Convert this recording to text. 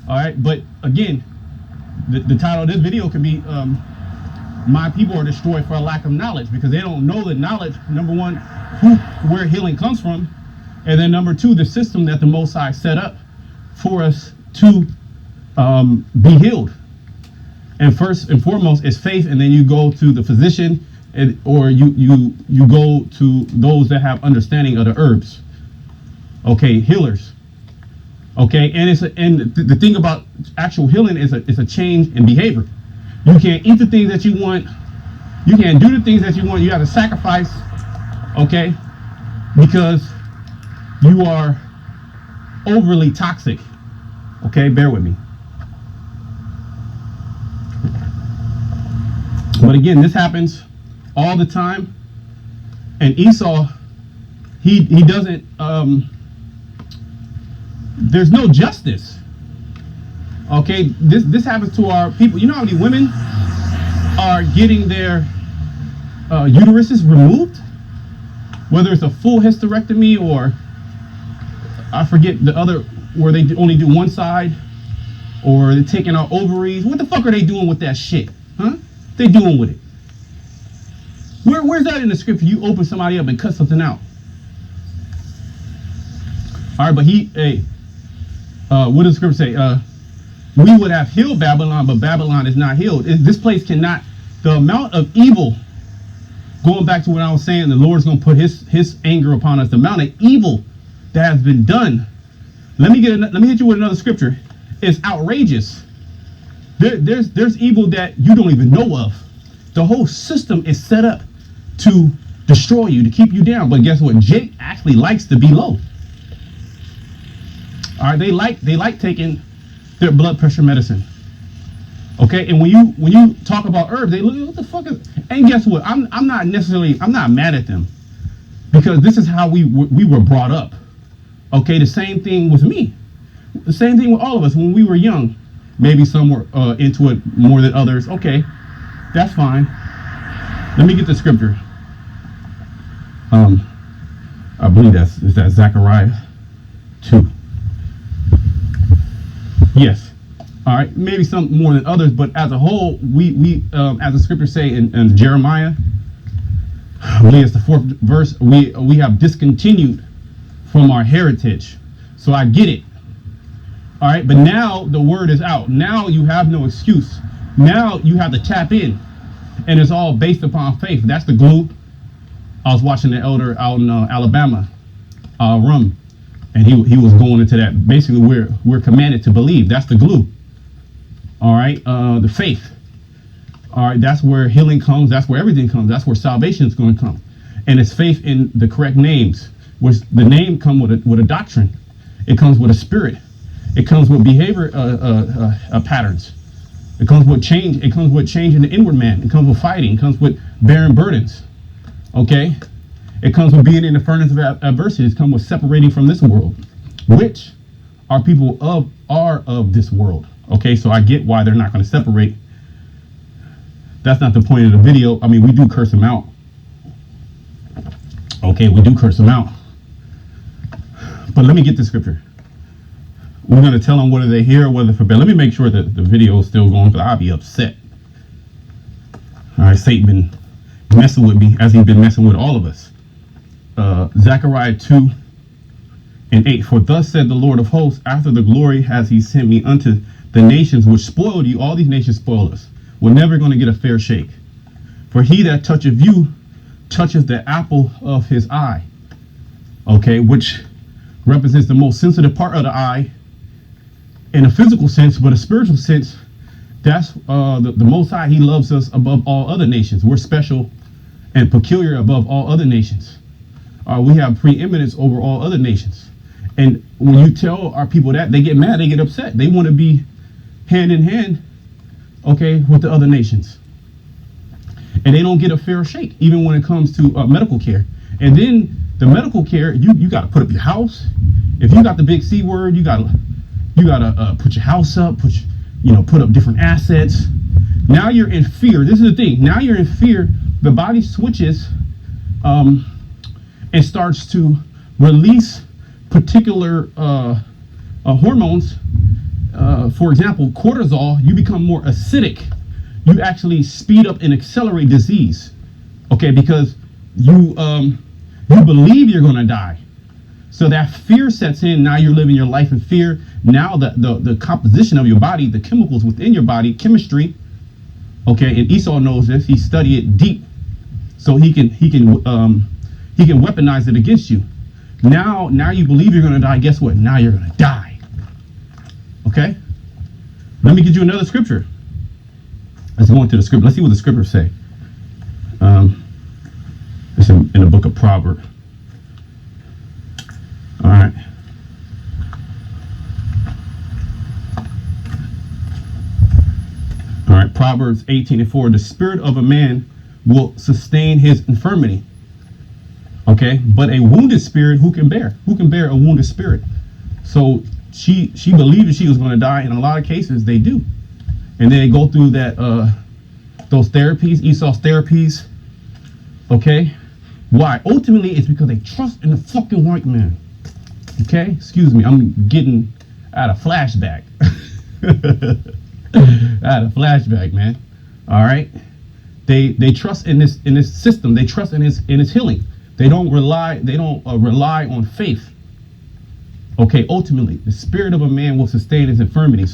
All right, but again, the title of this video can be "My People Are Destroyed for a Lack of Knowledge," because they don't know the knowledge. Number one, where healing comes from, and then number two, the system that the Most High set up for us to be healed. And first and foremost is faith, and then you go to the physician, or you go to those that have understanding of the herbs. Okay, healers. Okay, and the thing about actual healing is a change in behavior. You can't eat the things that you want. You can't do the things that you want. You have to sacrifice. Okay, because you are overly toxic. Okay, bear with me. But again, this happens all the time. And Esau, he doesn't, there's no justice. Okay, this happens to our people. You know how many women are getting their uteruses removed? Whether it's a full hysterectomy or, I forget the other, where they only do one side, or they're taking out ovaries. What the fuck are they doing with that shit? Huh? They doing with it? Where's that in the scripture? You open somebody up and cut something out. All right, but what does the scripture say? We would have healed Babylon, but Babylon is not healed. This place cannot. The amount of evil, going back to what I was saying, the Lord's going to put his anger upon us. The amount of evil that has been done. Let me hit you with another scripture. It's outrageous. There's evil that you don't even know of. The whole system is set up to destroy you, to keep you down. But guess what? Jake actually likes to be low. All right, they like taking their blood pressure medicine. Okay, and when you talk about herbs, they look, what the fuck is? And guess what? I'm not mad at them, because this is how we were brought up. Okay, the same thing with me. The same thing with all of us when we were young. Maybe some were into it more than others. Okay, that's fine. Let me get the scripture. I believe that's Zechariah 2. Yes. All right. Maybe some more than others, but as a whole, we as the scriptures say in Jeremiah, I believe it's the 4th verse, we have discontinued from our heritage. So I get it. All right, but now the word is out. Now you have no excuse. Now you have to tap in, and it's all based upon faith. That's the glue. I was watching the elder out in Alabama, Rum, and he was going into that. Basically, we're commanded to believe. That's the glue. All right, the faith. All right, that's where healing comes. That's where everything comes. That's where salvation is going to come, and it's faith in the correct names. Which the name comes with a doctrine. It comes with a spirit. It comes with behavior patterns. It comes with change. It comes with change in the inward man. It comes with fighting. It comes with bearing burdens. Okay? It comes with being in the furnace of adversity. It comes with separating from this world, which are people are of this world. Okay? So I get why they're not going to separate. That's not the point of the video. I mean, we do curse them out. Okay, we do curse them out. But let me get the scripture. We're going to tell them whether they hear or whether they forbid. Let me make sure that the video is still going, because I'll be upset. All right, Satan been messing with me as he's been messing with all of us. Zechariah 2 and 8. For thus said the Lord of hosts, after the glory has he sent me unto the nations which spoiled you. All these nations spoiled us. We're never going to get a fair shake. For he that toucheth you toucheth the apple of his eye. Okay, which represents the most sensitive part of the eye in a physical sense, but a spiritual sense. That's the Most High. He loves us above all other nations. We're special and peculiar above all other nations. We have preeminence over all other nations. And when you tell our people that, they get mad, they get upset. They want to be hand in hand, okay, with the other nations. And they don't get a fair shake, even when it comes to medical care. And then the medical care, you got to put up your house. If you got the big C word, you gotta put your house up, put up different assets. Now you're in fear. This is the thing. Now you're in fear. The body switches and starts to release particular hormones for example, cortisol, you become more acidic. You actually speed up and accelerate disease. Okay, because you believe you're going to die. So that fear sets in. Now you're living your life in fear. Now the composition of your body, the chemicals within your body, chemistry. Okay, and Esau knows this. He studied it deep, so he can weaponize it against you. Now you believe you're going to die. Guess what? Now you're going to die. Okay. Let me get you another scripture. Let's go into the scripture. Let's see what the scriptures say. It's in the book of Proverbs. All right. All right. Proverbs 18:4. The spirit of a man will sustain his infirmity. Okay. But a wounded spirit, who can bear? Who can bear a wounded spirit? So she believed that she was going to die. And in a lot of cases, they do. And they go through that those therapies, Esau's therapies. Okay. Why? Ultimately, it's because they trust in the fucking white man. Okay, excuse me, I'm getting out of flashback. Out of flashback, man. All right, they trust in this system. They trust in his healing. They don't rely on faith. Okay, ultimately, the spirit of a man will sustain his infirmities.